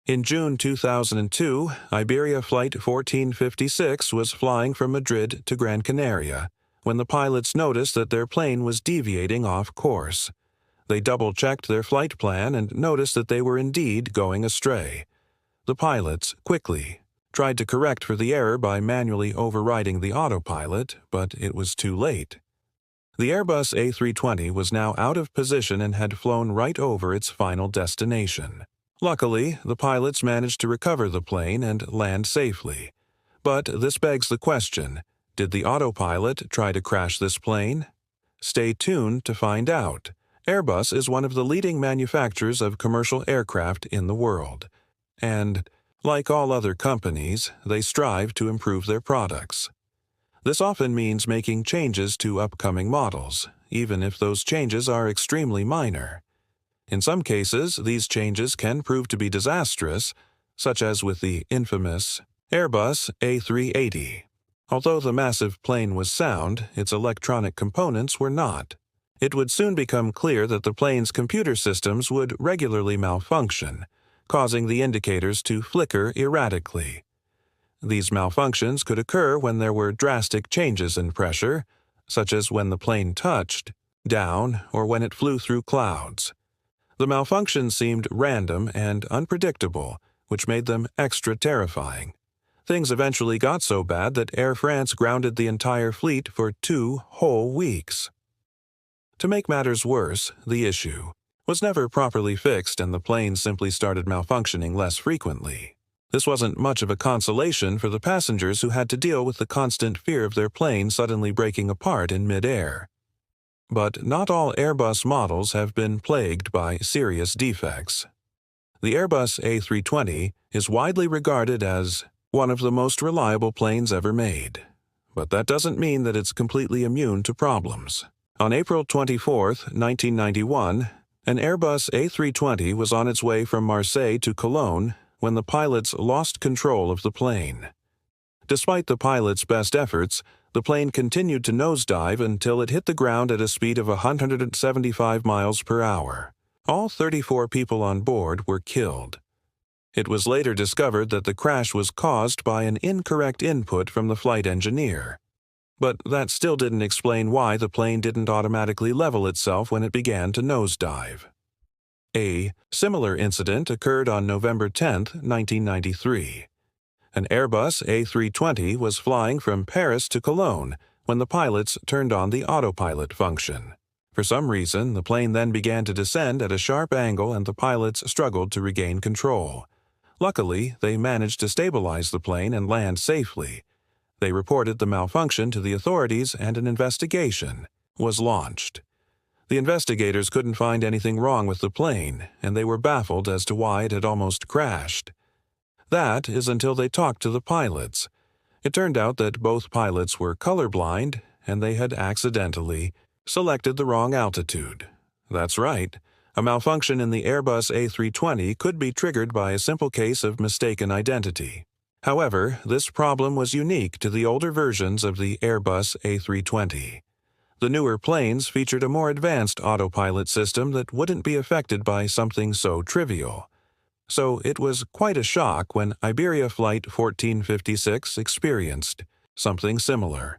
In June 2002, Iberia Flight 1456 was flying from Madrid to Gran Canaria when the pilots noticed that their plane was deviating off course. They double-checked their flight plan and noticed that they were indeed going astray. The pilots quickly tried to correct for the error by manually overriding the autopilot, but it was too late. The Airbus A320 was now out of position and had flown right over its final destination. Luckily, the pilots managed to recover the plane and land safely. But this begs the question, did the autopilot try to crash this plane? Stay tuned to find out. Airbus is one of the leading manufacturers of commercial aircraft in the world. And, like all other companies, they strive to improve their products. This often means making changes to upcoming models, even if those changes are extremely minor. In some cases, these changes can prove to be disastrous, such as with the infamous Airbus A380. Although the massive plane was sound, its electronic components were not. It would soon become clear that the plane's computer systems would regularly malfunction, causing the indicators to flicker erratically. These malfunctions could occur when there were drastic changes in pressure, such as when the plane touched down or when it flew through clouds. The malfunctions seemed random and unpredictable, which made them extra terrifying. Things eventually got so bad that Air France grounded the entire fleet for 2 whole weeks. To make matters worse, the issue was never properly fixed and the plane simply started malfunctioning less frequently. This wasn't much of a consolation for the passengers who had to deal with the constant fear of their plane suddenly breaking apart in mid-air. But not all Airbus models have been plagued by serious defects. The Airbus A320 is widely regarded as one of the most reliable planes ever made. But that doesn't mean that it's completely immune to problems. On April 24, 1991, an Airbus A320 was on its way from Marseille to Cologne when the pilots lost control of the plane. Despite the pilots' best efforts, the plane continued to nosedive until it hit the ground at a speed of 175 miles per hour. All 34 people on board were killed. It was later discovered that the crash was caused by an incorrect input from the flight engineer. But that still didn't explain why the plane didn't automatically level itself when it began to nosedive. A similar incident occurred on November 10, 1993. An Airbus A320 was flying from Paris to Cologne when the pilots turned on the autopilot function. For some reason, the plane then began to descend at a sharp angle and the pilots struggled to regain control. Luckily, they managed to stabilize the plane and land safely. They reported the malfunction to the authorities and an investigation was launched. The investigators couldn't find anything wrong with the plane, and they were baffled as to why it had almost crashed. That is until they talked to the pilots. It turned out that both pilots were colorblind, and they had accidentally selected the wrong altitude. That's right. A malfunction in the Airbus A320 could be triggered by a simple case of mistaken identity. However, this problem was unique to the older versions of the Airbus A320. The newer planes featured a more advanced autopilot system that wouldn't be affected by something so trivial. So it was quite a shock when Iberia Flight 1456 experienced something similar.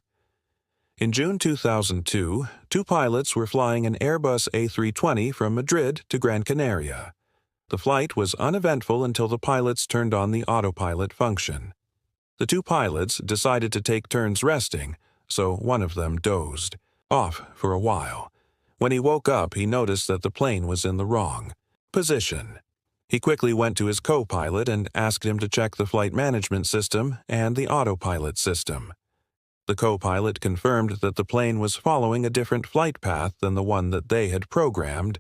In June 2002, 2 pilots were flying an Airbus A320 from Madrid to Gran Canaria. The flight was uneventful until the pilots turned on the autopilot function. The 2 pilots decided to take turns resting, so one of them dozed off for a while. When he woke up, he noticed that the plane was in the wrong position. He quickly went to his co-pilot and asked him to check the flight management system and the autopilot system. The co-pilot confirmed that the plane was following a different flight path than the one that they had programmed,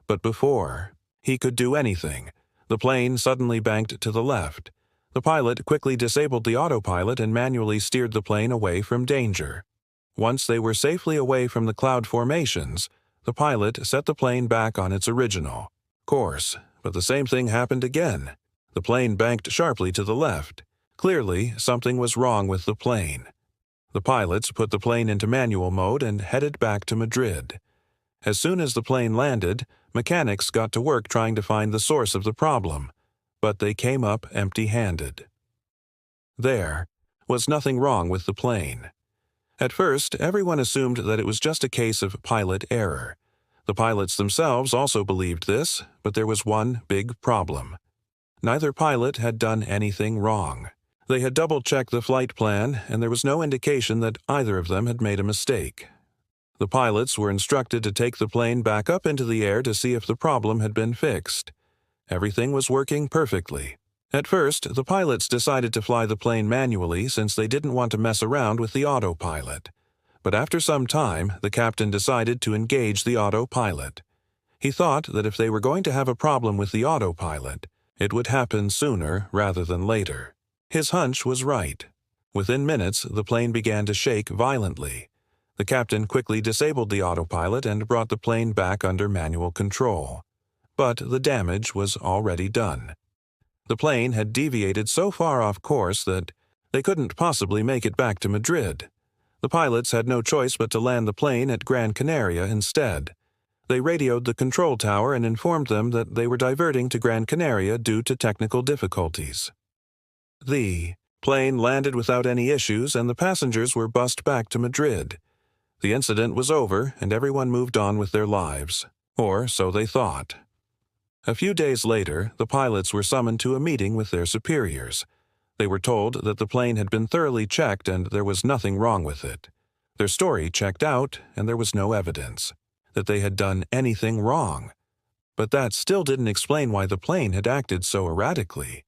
but before he could do anything, the plane suddenly banked to the left. The pilot quickly disabled the autopilot and manually steered the plane away from danger. Once they were safely away from the cloud formations, the pilot set the plane back on its original course. But the same thing happened again. The plane banked sharply to the left. Clearly, something was wrong with the plane. The pilots put the plane into manual mode and headed back to Madrid. As soon as the plane landed, mechanics got to work trying to find the source of the problem. but they came up empty-handed. There was nothing wrong with the plane. At first, everyone assumed that it was just a case of pilot error. The pilots themselves also believed this, but there was one big problem. Neither pilot had done anything wrong. They had double-checked the flight plan, and there was no indication that either of them had made a mistake. The pilots were instructed to take the plane back up into the air to see if the problem had been fixed. Everything was working perfectly. At first, the pilots decided to fly the plane manually since they didn't want to mess around with the autopilot. But after some time, the captain decided to engage the autopilot. He thought that if they were going to have a problem with the autopilot, it would happen sooner rather than later. His hunch was right. Within minutes, the plane began to shake violently. The captain quickly disabled the autopilot and brought the plane back under manual control. But the damage was already done. The plane had deviated so far off course that they couldn't possibly make it back to Madrid. The pilots had no choice but to land the plane at Gran Canaria instead. They radioed the control tower and informed them that they were diverting to Gran Canaria due to technical difficulties. The plane landed without any issues and the passengers were bussed back to Madrid. The incident was over and everyone moved on with their lives, or so they thought. A few days later, the pilots were summoned to a meeting with their superiors. They were told that the plane had been thoroughly checked and there was nothing wrong with it. Their story checked out and there was no evidence that they had done anything wrong. But that still didn't explain why the plane had acted so erratically.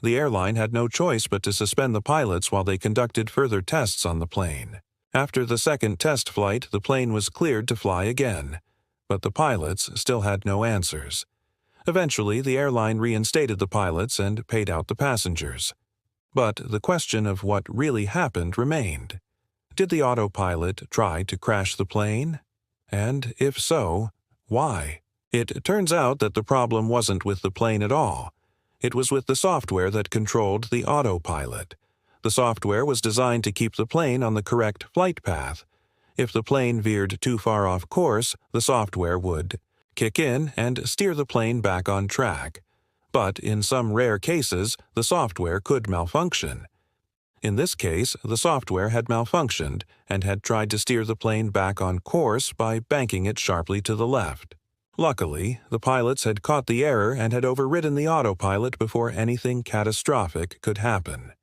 The airline had no choice but to suspend the pilots while they conducted further tests on the plane. After the second test flight, the plane was cleared to fly again, but the pilots still had no answers. Eventually, the airline reinstated the pilots and paid out the passengers. But the question of what really happened remained. Did the autopilot try to crash the plane? And if so, why? It turns out that the problem wasn't with the plane at all. It was with the software that controlled the autopilot. The software was designed to keep the plane on the correct flight path. If the plane veered too far off course, the software would kick in and steer the plane back on track. But in some rare cases, the software could malfunction. In this case, the software had malfunctioned and had tried to steer the plane back on course by banking it sharply to the left. Luckily, the pilots had caught the error and had overridden the autopilot before anything catastrophic could happen.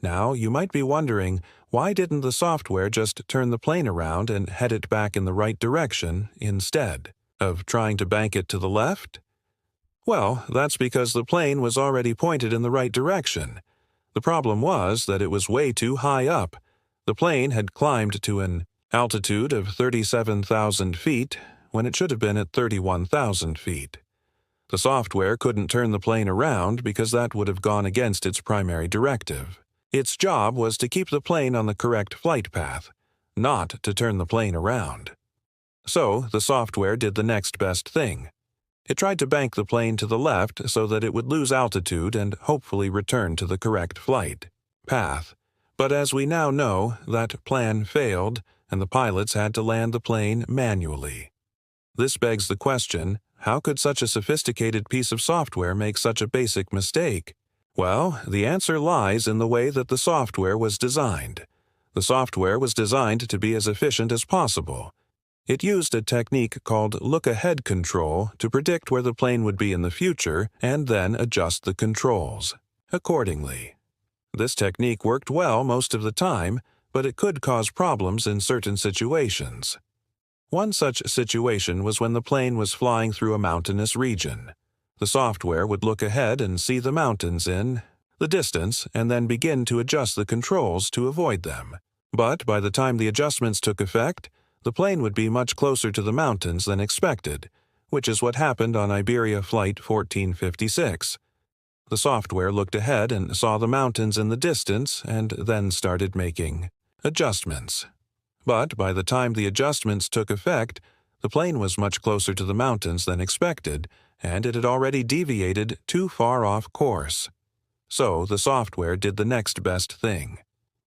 Now, you might be wondering, why didn't the software just turn the plane around and head it back in the right direction instead of trying to bank it to the left? Well, that's because the plane was already pointed in the right direction. The problem was that it was way too high up. The plane had climbed to an altitude of 37,000 feet when it should have been at 31,000 feet. The software couldn't turn the plane around because that would have gone against its primary directive. Its job was to keep the plane on the correct flight path, not to turn the plane around. So, the software did the next best thing. It tried to bank the plane to the left so that it would lose altitude and hopefully return to the correct flight path. But as we now know, that plan failed, and the pilots had to land the plane manually. This begs the question, how could such a sophisticated piece of software make such a basic mistake? Well, the answer lies in the way that the software was designed. The software was designed to be as efficient as possible. It used a technique called look-ahead control to predict where the plane would be in the future and then adjust the controls accordingly. This technique worked well most of the time, but it could cause problems in certain situations. One such situation was when the plane was flying through a mountainous region. The software would look ahead and see the mountains in the distance and then begin to adjust the controls to avoid them. But by the time the adjustments took effect, the plane would be much closer to the mountains than expected, which is what happened on Iberia Flight 1456. The software looked ahead and saw the mountains in the distance and then started making adjustments. But by the time the adjustments took effect, the plane was much closer to the mountains than expected, and it had already deviated too far off course. So the software did the next best thing.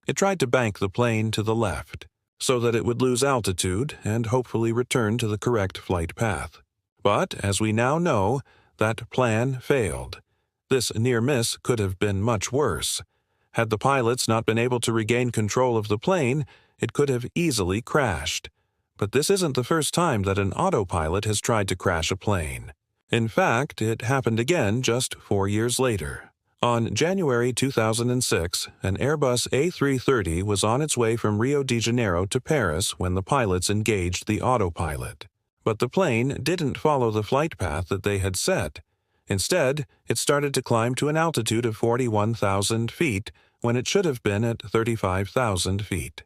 It tried to bank the plane to the left, so that it would lose altitude and hopefully return to the correct flight path. But, as we now know, that plan failed. This near miss could have been much worse. Had the pilots not been able to regain control of the plane, it could have easily crashed. But this isn't the first time that an autopilot has tried to crash a plane. In fact, it happened again just 4 years later. On January 2006, an Airbus A330 was on its way from Rio de Janeiro to Paris when the pilots engaged the autopilot. But the plane didn't follow the flight path that they had set. Instead, it started to climb to an altitude of 41,000 feet when it should have been at 35,000 feet.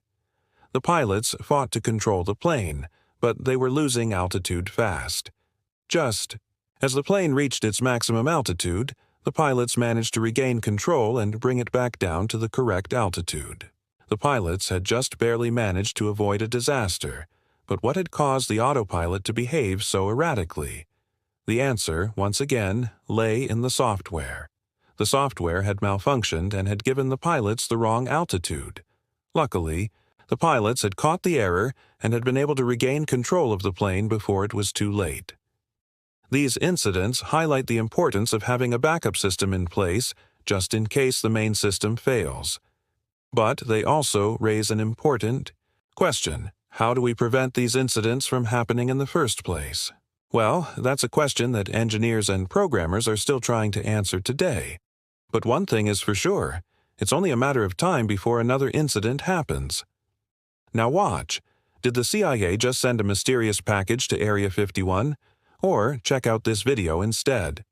The pilots fought to control the plane, but they were losing altitude fast. Just as the plane reached its maximum altitude, the pilots managed to regain control and bring it back down to the correct altitude. The pilots had just barely managed to avoid a disaster, but what had caused the autopilot to behave so erratically? The answer, once again, lay in the software. The software had malfunctioned and had given the pilots the wrong altitude. Luckily, the pilots had caught the error and had been able to regain control of the plane before it was too late. These incidents highlight the importance of having a backup system in place just in case the main system fails. But they also raise an important question. How do we prevent these incidents from happening in the first place? Well, that's a question that engineers and programmers are still trying to answer today. But one thing is for sure, it's only a matter of time before another incident happens. Now watch. Did the CIA just send a mysterious package to Area 51? Or check out this video instead.